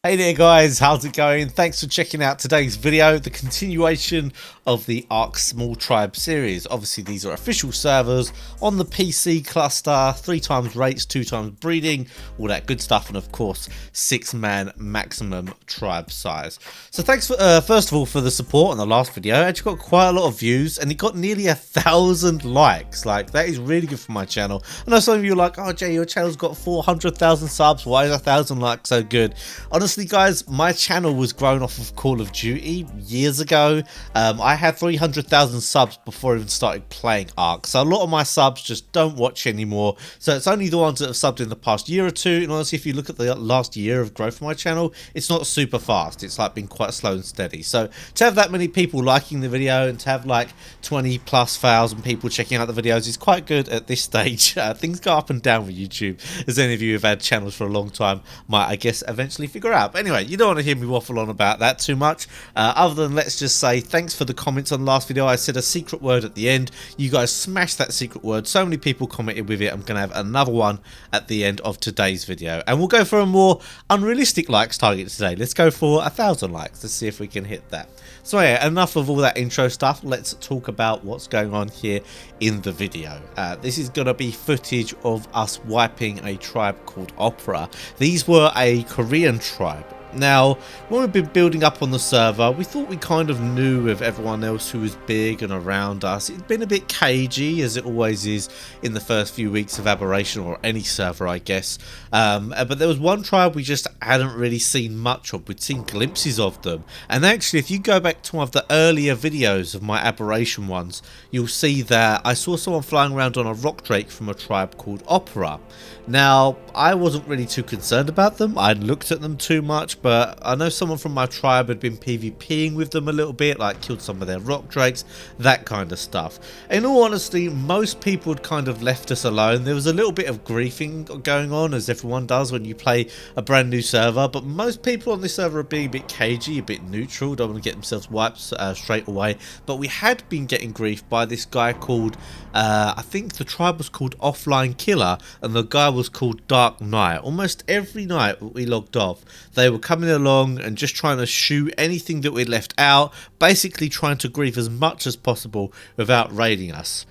Hey there guys, how's it going? Thanks for checking out today's video, the continuation of the Ark Small Tribe series. Obviously these are official servers on the PC cluster, 3 times rates, 2 times breeding, all that good stuff, and of course 6-man maximum tribe size. So thanks for, first of all for the support on the last video. I actually got quite a lot of views and it got nearly 1,000 likes. Like, that is really good for my channel. I know some of you are like, oh Jay, your channel's got 400,000 subs, why is 1,000 likes so good? Honestly guys, my channel was grown off of Call of Duty years ago. I had 300,000 subs before I even started playing Ark, so a lot of my subs just don't watch anymore, so it's only the ones that have subbed in the past year or two. And honestly, if you look at the last year of growth for my channel, it's not super fast. It's like been quite slow and steady. So to have that many people liking the video and to have like 20,000+ people checking out the videos is quite good at this stage. Things go up and down with YouTube, as any of you who've had channels for a long time might, I guess, eventually figure out. But anyway, you don't want to hear me waffle on about that too much, other than let's just say thanks for the comments on the last video. I said a secret word at the end. You guys smashed that secret word. So many people commented with it. I'm going to have another one at the end of today's video. And we'll go for a more unrealistic likes target today. Let's go for 1,000 likes. Let's see if we can hit that. So yeah, enough of all that intro stuff. Let's talk about what's going on here in the video. This is going to be footage of us wiping a tribe called Opera. These were a Korean tribe. Now, when we've been building up on the server, we thought we kind of knew of everyone else who was big and around us. It'd been a bit cagey, as it always is in the first few weeks of Aberration, or any server, I guess. But there was one tribe we just hadn't really seen much of. We'd seen glimpses of them. And actually, if you go back to one of the earlier videos of my Aberration ones, you'll see that I saw someone flying around on a rock drake from a tribe called Opera. Now, I wasn't really too concerned about them. I hadn't looked at them too much, but I know someone from my tribe had been PvPing with them a little bit, like killed some of their rock drakes, that kind of stuff. In all honesty, most people had kind of left us alone. There was a little bit of griefing going on, as everyone does when you play a brand new server, but most people on this server are being a bit cagey, a bit neutral, don't want to get themselves wiped straight away. But we had been getting grief by this guy called, I think the tribe was called Offline Killer, and the guy was called Dark Knight. Almost every night we logged off, they were coming along and just trying to shoot anything that we'd left out, basically trying to grief as much as possible without raiding us.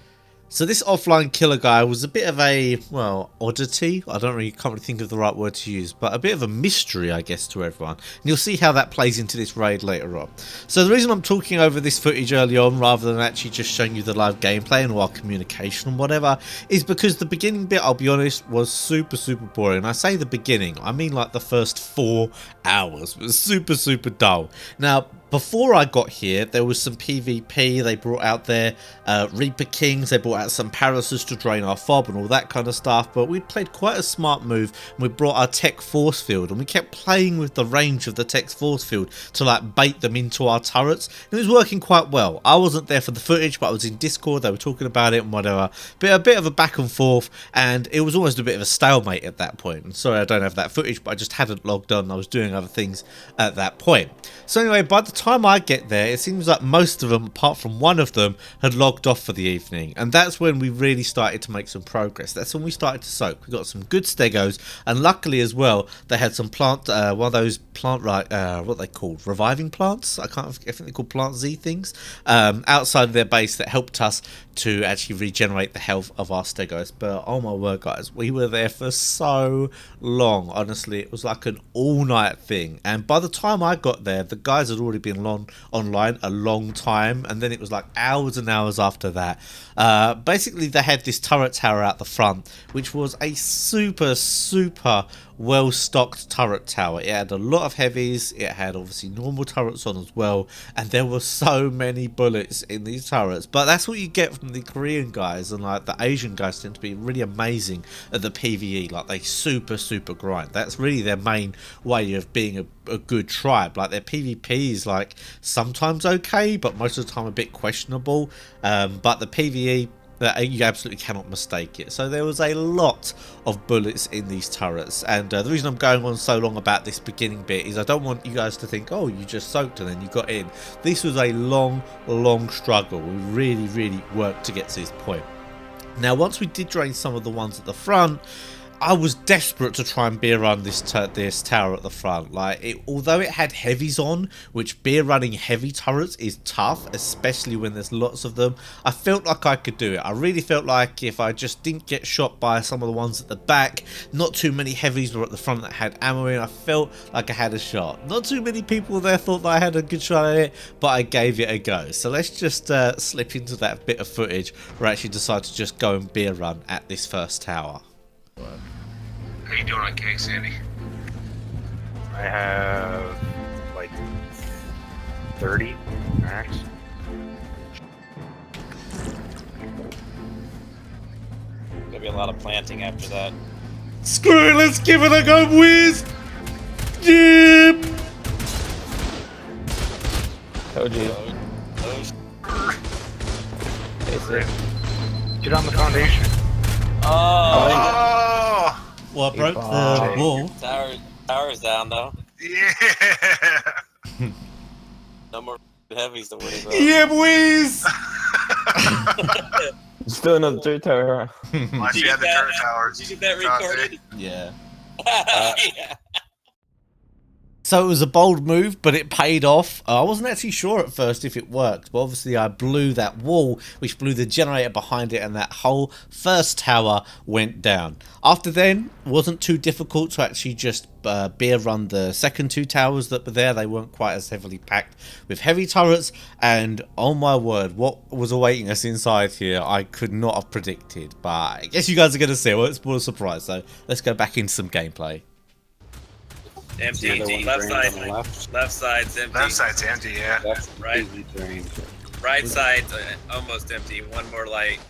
So this Offline Killer guy was a bit of a, well, oddity. I can't really think of the right word to use, but a bit of a mystery, I guess, to everyone. And you'll see how that plays into this raid later on. So the reason I'm talking over this footage early on, rather than actually just showing you the live gameplay and our communication and whatever, is because the beginning bit, I'll be honest, was super boring. And I say the beginning, I mean like the first 4 hours. It was super dull. Now, before I got here, there was some PvP. They brought out their Reaper Kings, they brought out some Parasus to drain our fob and all that kind of stuff, but we played quite a smart move, and we brought our Tech Force Field, and we kept playing with the range of the Tech Force Field to like bait them into our turrets, and it was working quite well. I wasn't there for the footage, but I was in Discord, they were talking about it and whatever, but a bit of a back and forth, and it was almost a bit of a stalemate at that point. And sorry I don't have that footage, but I just hadn't logged on, I was doing other things at that point. So anyway, by the time I get there, it seems like most of them, apart from one of them, had logged off for the evening, and that's when we really started to make some progress. That's when we started to soak. We got some good stegos, and luckily as well, they had some plant, one of those plant, what are they called, reviving plants? I think they're called Plant Z things, outside of their base that helped us to actually regenerate the health of our stegos. But oh my word guys, we were there for so long. Honestly, it was like an all-night thing, and by the time I got there, the guys had already been online a long time, and then it was like hours and hours after that. Basically they had this turret tower out the front, which was a super well stocked turret tower. It had a lot of heavies, it had obviously normal turrets on as well, and there were so many bullets in these turrets. But that's what you get from the Korean guys, and like the Asian guys tend to be really amazing at the PvE. Like they super grind. That's really their main way of being a good tribe. Like their PvP is like sometimes okay, but most of the time a bit questionable, but the PvE, you absolutely cannot mistake it. So there was a lot of bullets in these turrets, and the reason I'm going on so long about this beginning bit is I don't want you guys to think, oh, you just soaked and then you got in. This was a long struggle. We really worked to get to this point. Now once we did drain some of the ones at the front, I was desperate to try and beer run this tower at the front. Like, although it had heavies on, which beer running heavy turrets is tough, especially when there's lots of them, I felt like I could do it. I really felt like if I just didn't get shot by some of the ones at the back, not too many heavies were at the front that had ammo in, I felt like I had a shot. Not too many people there thought that I had a good shot at it, but I gave it a go. So let's just slip into that bit of footage where I actually decided to just go and beer run at this first tower. How you doing on cakes, Andy? I have like 30 max. There'll be a lot of planting after that. Screw it, let's give it a go, Wiz! Jim! Told you. Get on the foundation. Oh! Well, I broke the wall. Tower's down though. Yeah! No more heavies to worry about. Yeah, boys! Still another dirt tower. Unless you had the turret towers. Did you get that recorded? Yeah. Yeah. So it was a bold move, but it paid off. I wasn't actually sure at first if it worked, but obviously I blew that wall, which blew the generator behind it, and that whole first tower went down. After then, it wasn't too difficult to actually just beer run the second two towers that were there. They weren't quite as heavily packed with heavy turrets, and oh my word, what was awaiting us inside here, I could not have predicted, but I guess you guys are going to see it. Well, it's more a surprise, so let's go back into some gameplay. Empty. Left side. Left side's empty. Left side's empty, yeah. That's Right. completely drained. Right side's almost empty. One more light.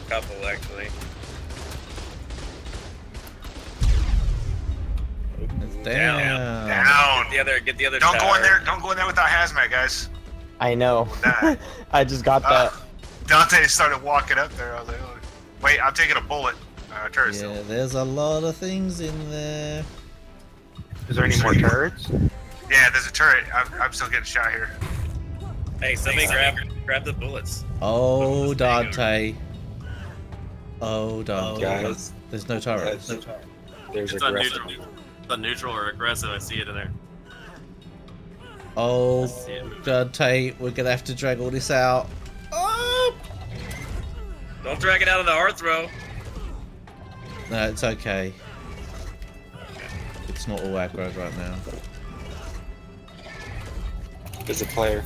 Couple actually. Damn. Down! Get the other. Don't tower. go in there, don't go in there without hazmat, guys. I know. Nah. I just got that. Dante started walking up there, I was like, oh. Wait, I'm taking a bullet. Turret Yeah, still. there's a lot of things in there. Is there any more turrets? Yeah, there's a turret. I'm still getting shot here. Hey, somebody grab the bullets. Oh, Dante. Oh, Dante. Guys, There's no turret. there's It's on aggressive. neutral. It's on neutral or aggressive. I see it in there. Oh, I see it. Dante, we're gonna have to drag all this out. Oh! Don't drag it out of the hearth row. No, it's okay. It's not all aggro right now. There's a player.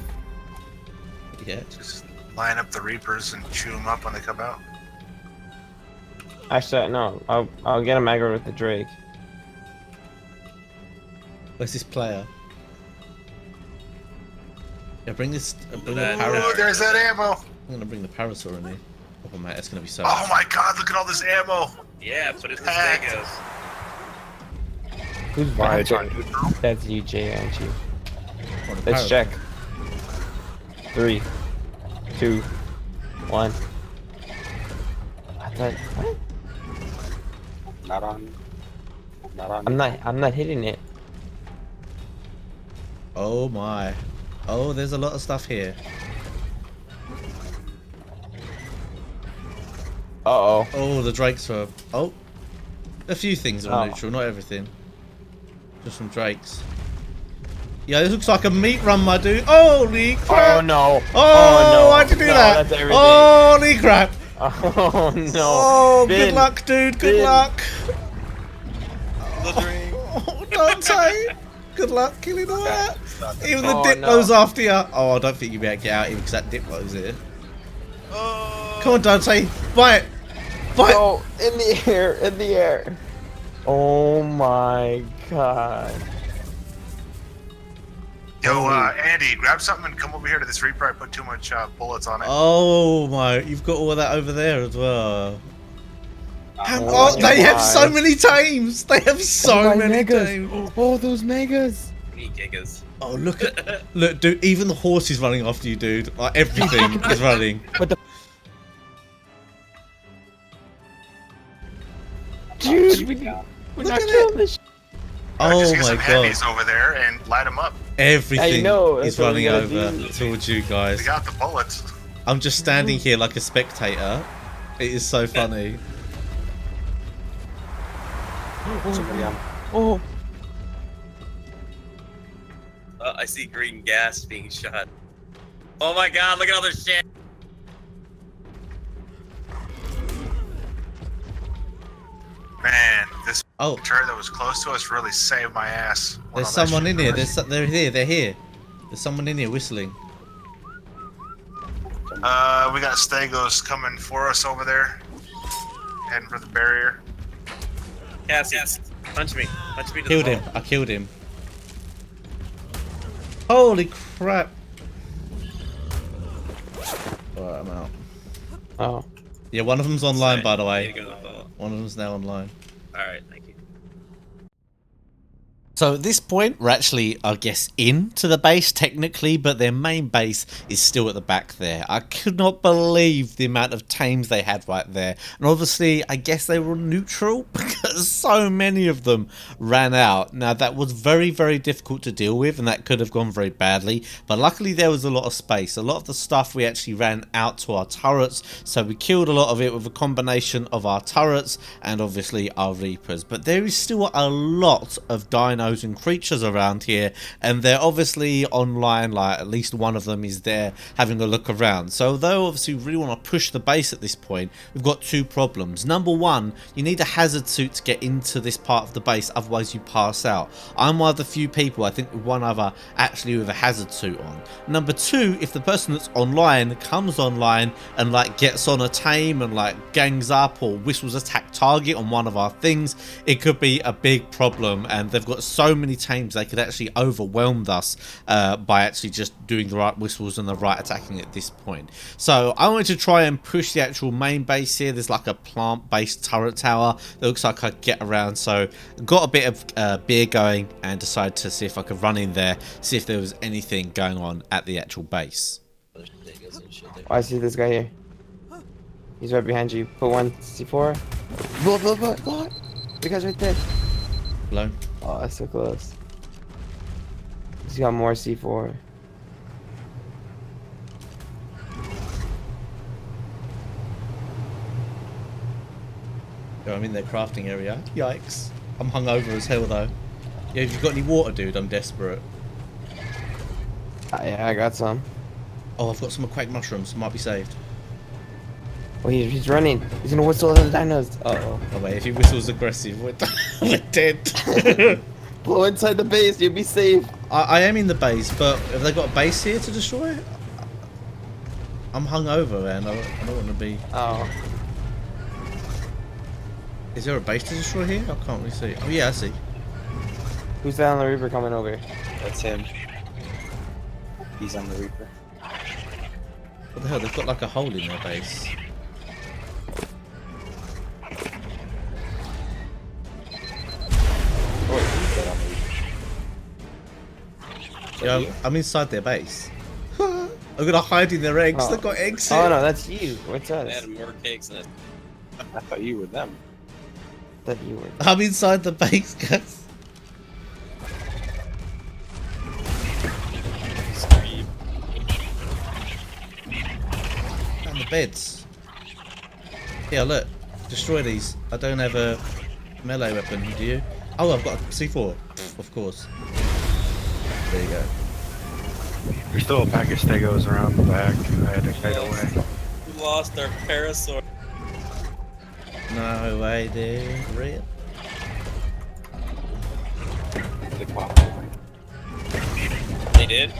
Yeah. Just line up the Reapers and chew them up when they come out. Actually, no. I'll get him aggro with the Drake. Where's this player? Yeah, bring this. Bring the That- Oh, parasol. there's that ammo! I'm gonna bring the parasol in here. Oh man, it's gonna be so. Oh my god, look at all this ammo! Yeah, put it in the Packed. Stegos. Who's Why behind it's on neutral? That's you, Jay, aren't you? Oh, the Let's parasol. check. 3, 2, 1. I thought, what? Not on. Not on. I'm not hitting it. Oh my. Oh, there's a lot of stuff here. Uh-oh. Oh, the Drakes are. Oh, a few things are Oh. neutral, not everything. Just some Drakes. Yeah, this looks like a meat run, my dude. Holy crap! Oh no. Oh, no. why'd you do No, that? That's everything. Holy crap! Oh no. Oh, good Bin. luck, dude. Good Bin. luck. The dream. Oh, Dante. Good luck killing all that. Even the Oh, Diplo's no. after you. Oh, I don't think you'll be able to get out even because that Diplo's here. Oh. Come on, Dante. Bite. Bite. Oh, in the air, in the air. Oh my god. Yo, Andy, grab something and come over here to this Reaper. I put too much bullets on it. Oh my, you've got all of that over there as well. Oh, They have my. so many teams. They have so my many megas. teams. Oh, those megas. We need gigas. Oh, look at, look, dude. Even the horse is running after you, dude. Like everything is running. But the dude, we're Look not at killing this. Oh Just get my some god. heavies over there and light them up. Everything know, is that's what we running gotta over do. towards you They guys. got the bullets. I'm just standing here like a spectator. It is so funny. Somebody on. Oh. I see green gas being shot. Oh my god, look at all this shit! Man, this Oh, turret that was close to us really saved my ass. when there's all that someone shit in here. was. They're here. They're here. There's someone in here whistling. We got Stegos coming for us over there. Heading for the barrier. Cassie, punch me. Punch me to Killed the him. I killed him. Holy crap. Alright, I'm out. Oh. Yeah, one of them's online, by the I way. need to go to the vault. One of them's now online. Alright, thank you. So at this point, we're actually, I guess, into the base technically, but their main base is still at the back there. I could not believe the amount of tames they had right there. And obviously, I guess they were neutral because so many of them ran out. Now, that was very, very difficult to deal with, and that could have gone very badly. But luckily, there was a lot of space. A lot of the stuff we actually ran out to our turrets, so we killed a lot of it with a combination of our turrets and obviously our Reapers. But there is still a lot of dinos and creatures around here, and they're obviously online. Like, at least one of them is there having a look around. So although obviously we really want to push the base at this point, we've got two problems. Number one, you need a hazard suit to get into this part of the base, otherwise you pass out. I'm one of the few people, I think with one other, actually with a hazard suit on. Number two, if the person that's online comes online and like gets on a tame and like gangs up or whistles attack target on one of our things, it could be a big problem. And they've got so many tames they could actually overwhelm us by actually just doing the right whistles and the right attacking at this point. So I wanted to try and push the actual main base here. There's like a plant based turret tower that looks like I could get around, so got a bit of beer going and decided to see if I could run in there, see if there was anything going on at the actual base. Oh, I see this guy here. He's right behind you. Put one C4. Blow. The guy's right there. Hello? Oh, that's so close. He's got more C4. I'm in their crafting area. Yikes. I'm hungover as hell though. Yeah, have you got any water, dude? I'm desperate. Yeah, I got some. Oh, I've got some quake mushrooms. Might be saved. Oh, he's running. He's gonna whistle at the dinos. Uh-oh. Oh wait, if he whistles aggressive, we're dead. Blow inside the base, you'll be safe. I am in the base, but have they got a base here to destroy? I'm hungover, man. I don't want to be... Oh. Is there a base to destroy here? I can't really see. Oh yeah, I see. Who's that on the Reaper coming over? That's him. He's on the Reaper. What the hell? They've got like a hole in their base. Oh, he's dead on the Reaper. Yeah, I'm inside their base. I'm gonna hide in their eggs. Oh. They've got eggs Oh here. no, that's you. What's They us? had more cakes than I thought you were them. That you were. I'm inside the base, guys. Scream. And the beds. Yeah, look. Destroy these. I don't have a melee weapon, do you? Oh, I've got a C4. Of course. There you go. There's still a pack of Stegos around the back. I had to kite away. We lost our parasaur. No way, dude. Rip. They popped away. They did?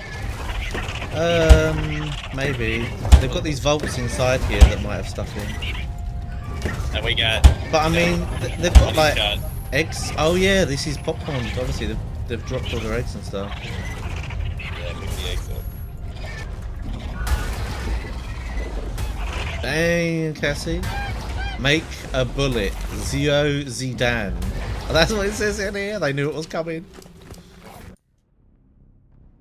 Maybe. They've got these vaults inside here that might have stuff in. And we got... But I mean, they've got like shot. eggs. Oh yeah, this is popcorn. Obviously, they've dropped all their eggs and stuff. Yeah, put the eggs up. Dang, Cassie. Make a bullet. Zio Zidane. That's what it says in here. They knew it was coming.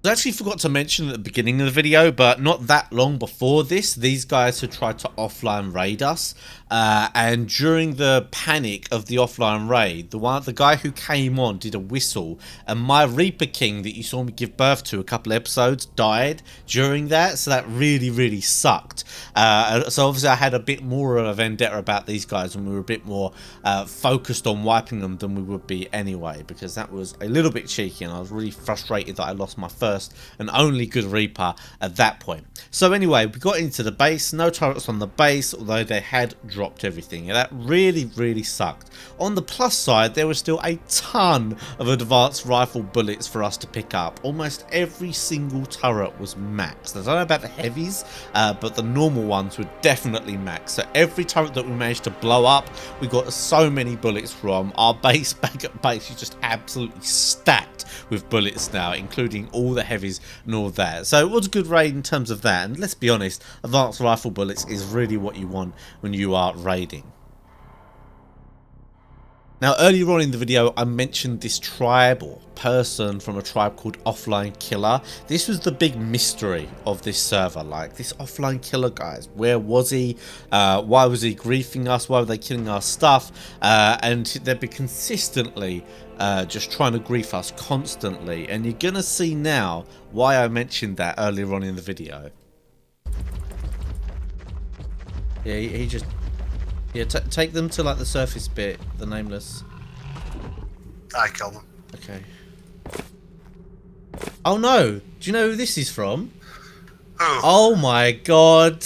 I actually forgot to mention at the beginning of the video, but not that long before this, these guys had tried to offline raid us. And during the panic of the offline raid, the guy who came on did a whistle, and my Reaper King that you saw me give birth to a couple episodes died during that, so that really sucked. So obviously I had a bit more of a vendetta about these guys, and we were a bit more focused on wiping them than we would be anyway, because that was a little bit cheeky, and I was really frustrated that I lost my first and only good Reaper at that point. So anyway, we got into the base, no turrets on the base, although they had dropped everything, and that really sucked. On the plus side, there was still a ton of advanced rifle bullets for us to pick up. Almost every single turret was maxed. I don't know about the heavies, but the normal ones were definitely maxed. So every turret that we managed to blow up, we got so many bullets from. Our base back at base is just absolutely stacked with bullets now, including all the heavies and all that. So it was a good raid in terms of that, and let's be honest, advanced rifle bullets is really what you want when you are raiding. Now, earlier on in the video, I mentioned this tribe or person from a tribe called Offline Killer. This was the big mystery of this server. Like, this Offline Killer, guys, where was he? Why was he griefing us? Why were they killing our stuff? And they'd be consistently just trying to grief us constantly. And you're gonna see now why I mentioned that earlier on in the video. Yeah, he just... Yeah, take them to like the surface bit, the nameless. I killed him. Okay. Oh no! Do you know who this is from? Who? Oh my god!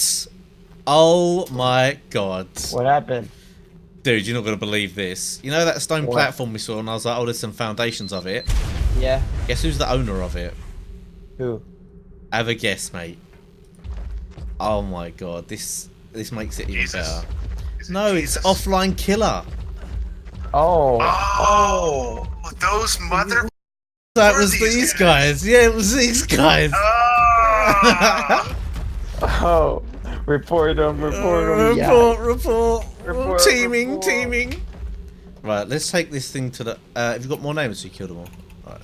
Oh my god! What happened? Dude, you're not gonna believe this. You know that stone What? platform we saw, and I was like, oh, there's some foundations of it. Yeah. Guess who's the owner of it? Who? Have a guess, mate. Oh my god, this makes it even Jesus. better. Is it No, Jesus? it's Offline Killer. Oh. Oh, those mother. That Who are was these these guys? guys. Yeah, it was these guys. Oh! Oh. Report them. Report them. Yeah. Report. Teaming. Report. Right, let's take this thing to the... have you got more names so you killed them all? Right.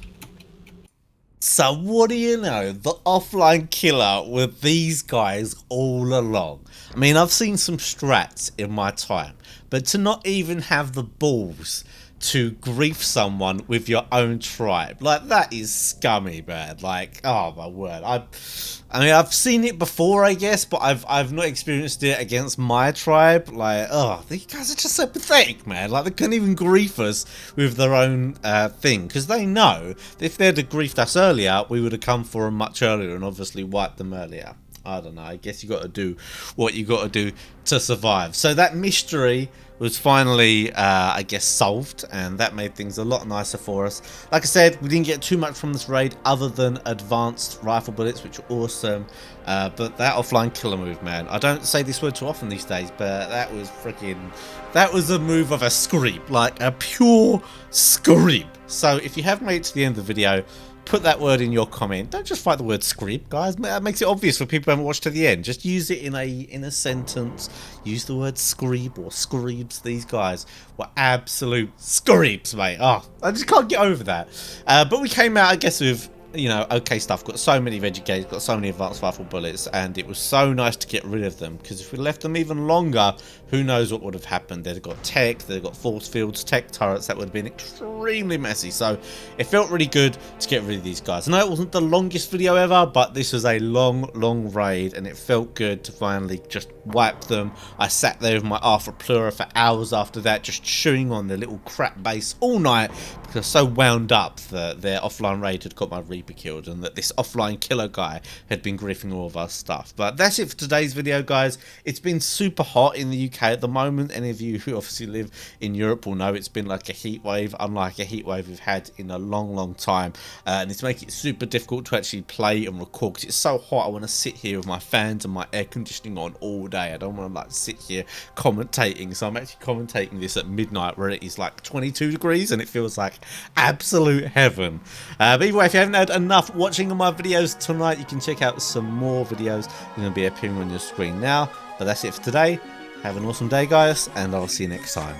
So what do you know? The Offline Killer were these guys all along. I mean, I've seen some strats in my time, but to not even have the balls to grief someone with your own tribe, like, that is scummy, man. Like, oh my word. I mean, I've seen it before, I guess, but I've not experienced it against my tribe. Like, oh, these guys are just so pathetic, man. Like, they couldn't even grief us with their own thing, because they know that if they'd have griefed us earlier, we would have come for them much earlier and obviously wiped them earlier. I don't know, I guess you got to do what you got to do to survive. So that mystery was finally, I guess, solved, and that made things a lot nicer for us. Like I said, we didn't get too much from this raid other than advanced rifle bullets, which were awesome. But that Offline Killer move, man, I don't say this word too often these days, but that was freaking... That was a move of a screep, like a pure screep. So if you have made it to the end of the video, put that word in your comment. Don't just write the word screep, guys. That makes it obvious for people who haven't watched to the end. Just use it in a sentence. Use the word screep or screeps. These guys were absolute screeps, mate. Oh, I just can't get over that. But we came out, I guess, with, you know, okay stuff. Got so many Vegigates, got so many advanced rifle bullets, and it was so nice to get rid of them, because if we left them even longer, who knows what would have happened. They'd have got tech, they'd have got force fields, tech turrets. That would have been extremely messy. So it felt really good to get rid of these guys. I know it wasn't the longest video ever, but this was a long raid, and it felt good to finally just wipe them. I sat there with my Arthur Plura for hours after that, just chewing on their little crap base all night, because I was so wound up that their offline raid had got my Reaper killed, and that this Offline Killer guy had been griefing all of our stuff. But that's it for today's video, guys. It's been super hot in the UK at the moment. Any of you who obviously live in Europe will know it's been like a heat wave, unlike a heat wave we've had in a long time, and it's making it super difficult to actually play and record, because it's so hot. I want to sit here with my fans and my air conditioning on all day. I don't want to like sit here commentating, so I'm actually commentating this at midnight where it is like 22 degrees and it feels like absolute heaven. But anyway, if you haven't had enough watching on my videos tonight, you can check out some more videos. They're going to be appearing on your screen now. But that's it for today. Have an awesome day, guys, and I'll see you next time.